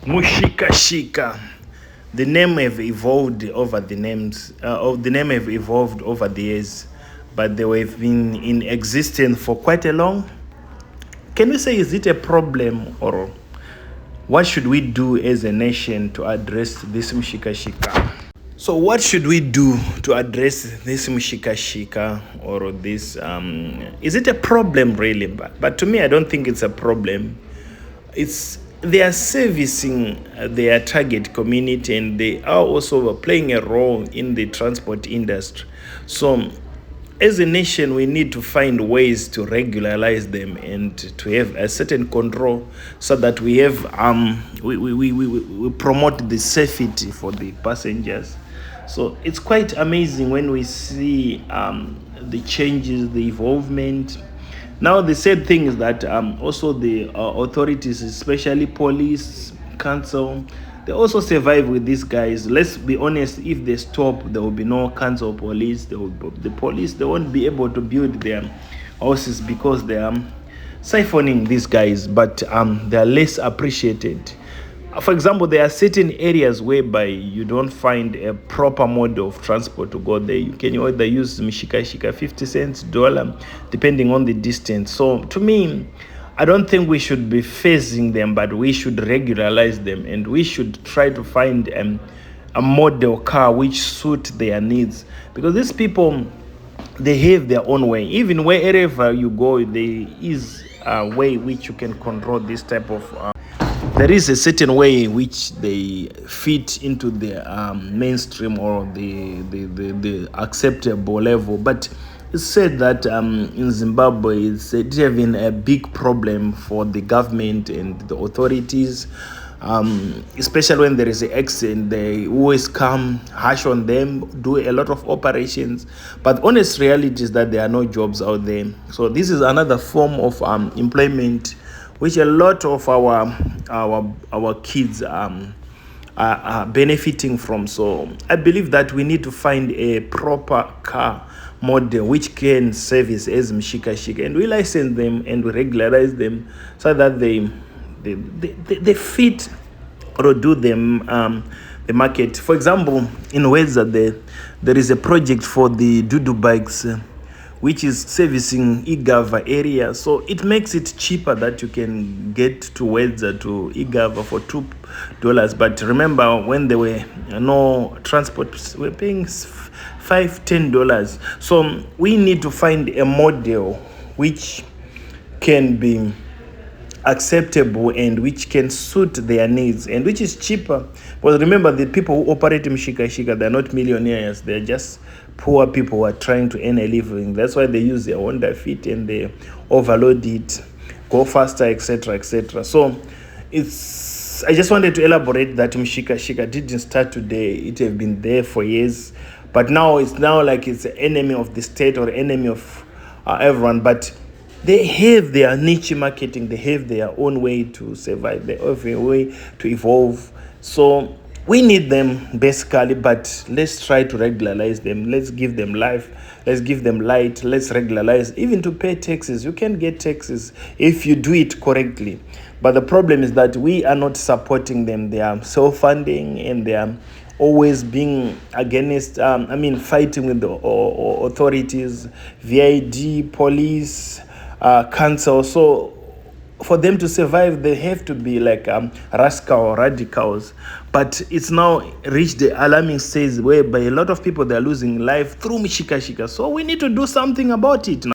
Mushika Shika. The name have evolved over the names. The name have evolved over the years, but they have been in existence for quite a long. Can we say is it a problem, or what should we do as a nation to address this Mushika Shika? So what should we do to address this Mushika Shika, or this? Is it a problem really? But to me, I don't think it's a problem. They are servicing their target community, and they are also playing a role in the transport industry. So as a nation, we need to find ways to regularize them and to have a certain control, so that we have we promote the safety for the passengers. So it's quite amazing when we see the changes, the evolvement. Now, the sad thing is that also the authorities, especially police, council, they also survive with these guys. Let's be honest, if they stop, there will be no council police. The police, they won't be able to build their houses because they are siphoning these guys, but they are less appreciated. For example, there are certain areas whereby you don't find a proper mode of transport to go there. You can either use Mishika Shika, 50 cents, dollar, depending on the distance. So to me, I don't think we should be phasing them, but we should regularize them, and we should try to find a model car which suit their needs. Because these people, they have their own way. Even wherever you go, there is a way which you can control this type of there is a certain way in which they fit into the mainstream, or the acceptable level. But it's said that in Zimbabwe, it has been a big problem for the government and the authorities, especially when there is an accident. They always come harsh on them, do a lot of operations. But honest reality is that there are no jobs out there. So this is another form of employment which a lot of our kids are benefiting from. So I believe that we need to find a proper car model which can service as Mshika Shika, and we license them and we regularize them, so that they fit or do them the market. For example, in Weza, there is a project for the Dudu bikes, which is servicing Igava area. So it makes it cheaper that you can get to Wedza, to Igava for $2. But remember, when there were no transport, we were paying $5-10. So we need to find a model which can be acceptable and which can suit their needs and which is cheaper. Because remember, the people who operate Mshika Shika, they're not millionaires, they're just poor people who are trying to earn a living. That's why they use their Honda Fit and they overload it, go faster, etc., etc. So I just wanted to elaborate that Mshika Shika didn't start today. It have been there for years, but now it's like it's an enemy of the state or enemy of everyone. But they have their niche marketing, they have their own way to survive, their own way to evolve. So we need them basically, but let's try to regularize them. Let's give them life. Let's give them light. Let's regularize. Even to pay taxes, you can get taxes if you do it correctly. But the problem is that we are not supporting them. They are self-funding, and they are always being against, fighting with the authorities, VID, police, council. So for them to survive, they have to be like rascal or radicals. But it's now reached the alarming stage whereby a lot of people, they're losing life through Mshika Shika. So we need to do something about it now.